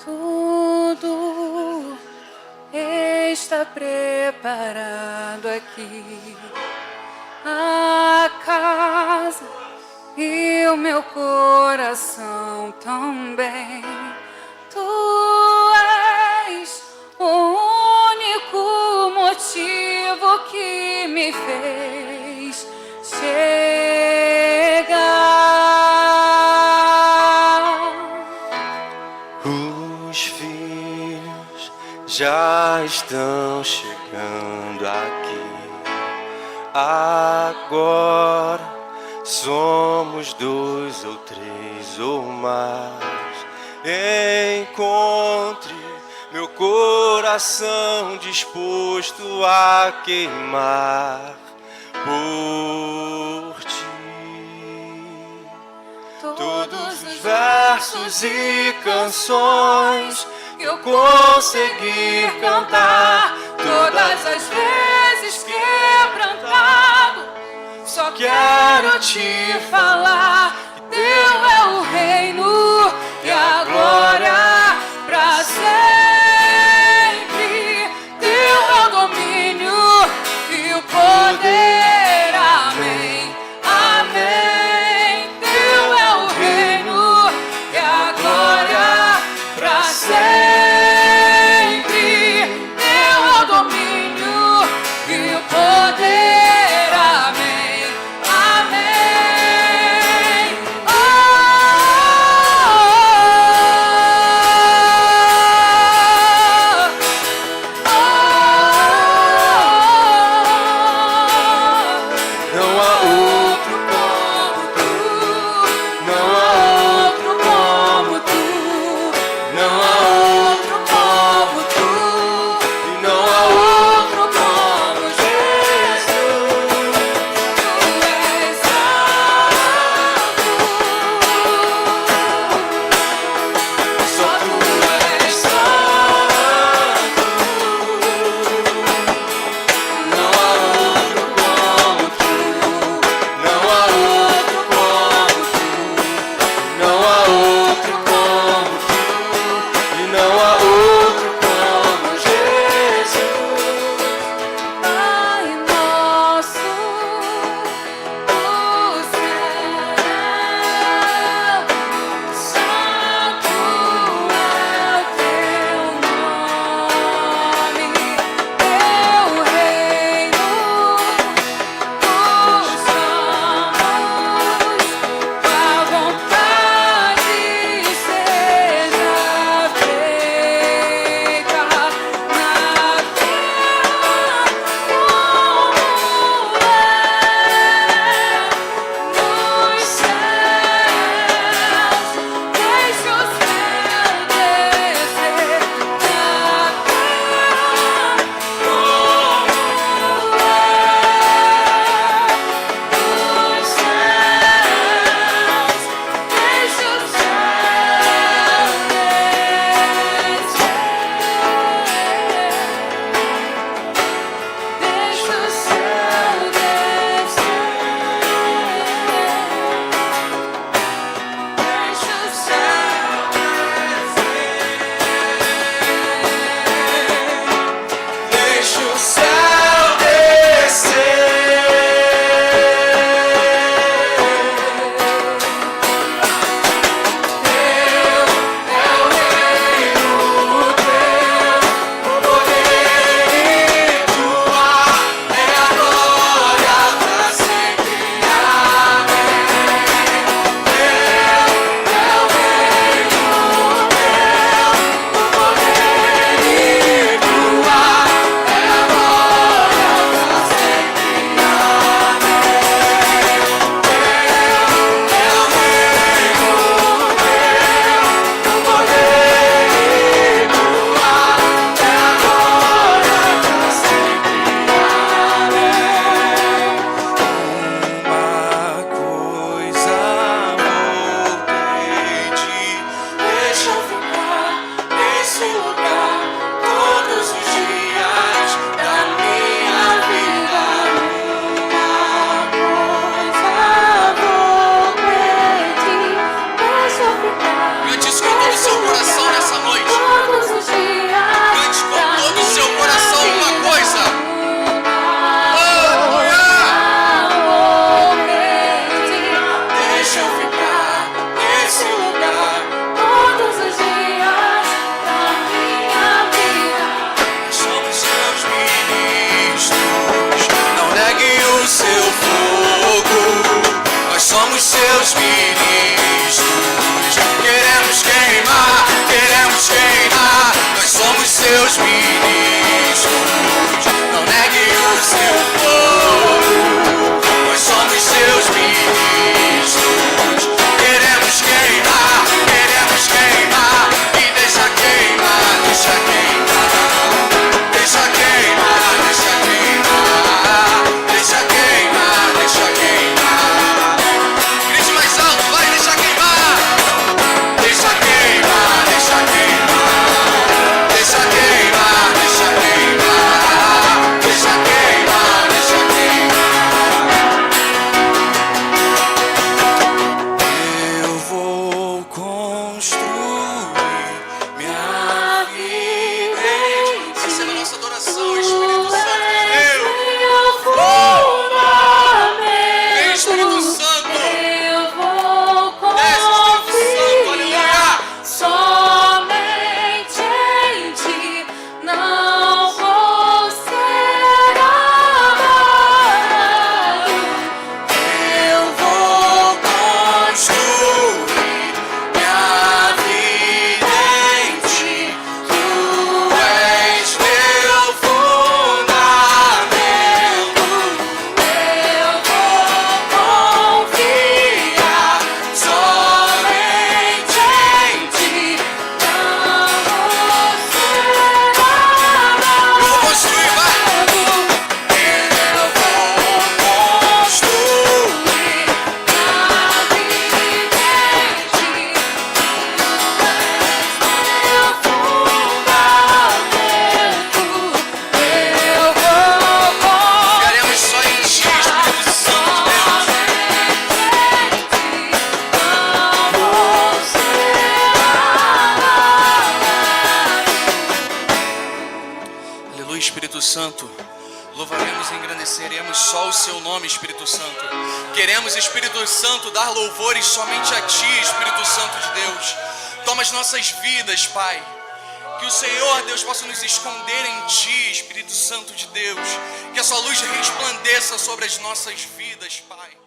Tudo está preparado aqui. A casa e o meu coração também. Tu és o único motivo que me fez chegar. Os filhos já estão chegando aqui. Agora somos 2 ou 3 ou mais. Encontre meu coração disposto a queimar por ti. Todos os versos e canções que eu conseguir cantar, Todas as vezes quebrantado, só quero te falar que teu é o reino e a glória pra sempre. Teu é o domínio e o poder. Amém, amém. Teu é o reino e a glória pra sempre. Teu é o domínio e o poder. Amém, amém. somos seus ministros. Queremos queimar, nós somos seus ministros. Não negue o seu povo, nós somos seus ministros. Queremos queimar, e deixa queimar, deixa queimar, deixa queimar, deixa queimar, deixa queimar, deixa queimar. Grite mais alto, vai, deixa queimar, deixa queimar, deixa queimar, deixa queimar, deixa queimar, deixa queimar, deixa queimar. Eu vou construir minha vida. Receba a nossa adoração, Espírito Santo de Deus. Vem, Espírito Santo. Desce, Espírito Santo, aleluia. Somente em ti não vou ser amado. Eu vou construir minha vida em ti. Tu és meu fundamento. Eu vou confiar Somente em ti. não vou ser Eu vou amado. construir, vai. Eu vou construir. Ficaremos só em ti, Espírito Santo de Deus. Aleluia, Espírito Santo. Louvaremos e engrandeceremos só o seu nome, Espírito Santo. Queremos, Espírito Santo, dar louvores somente a ti, Espírito Santo de Deus. Toma as nossas vidas, Pai. Que o Senhor, Deus, possa nos esconder em ti, Espírito Santo de Deus. Que a sua luz resplandeça sobre as nossas vidas, Pai.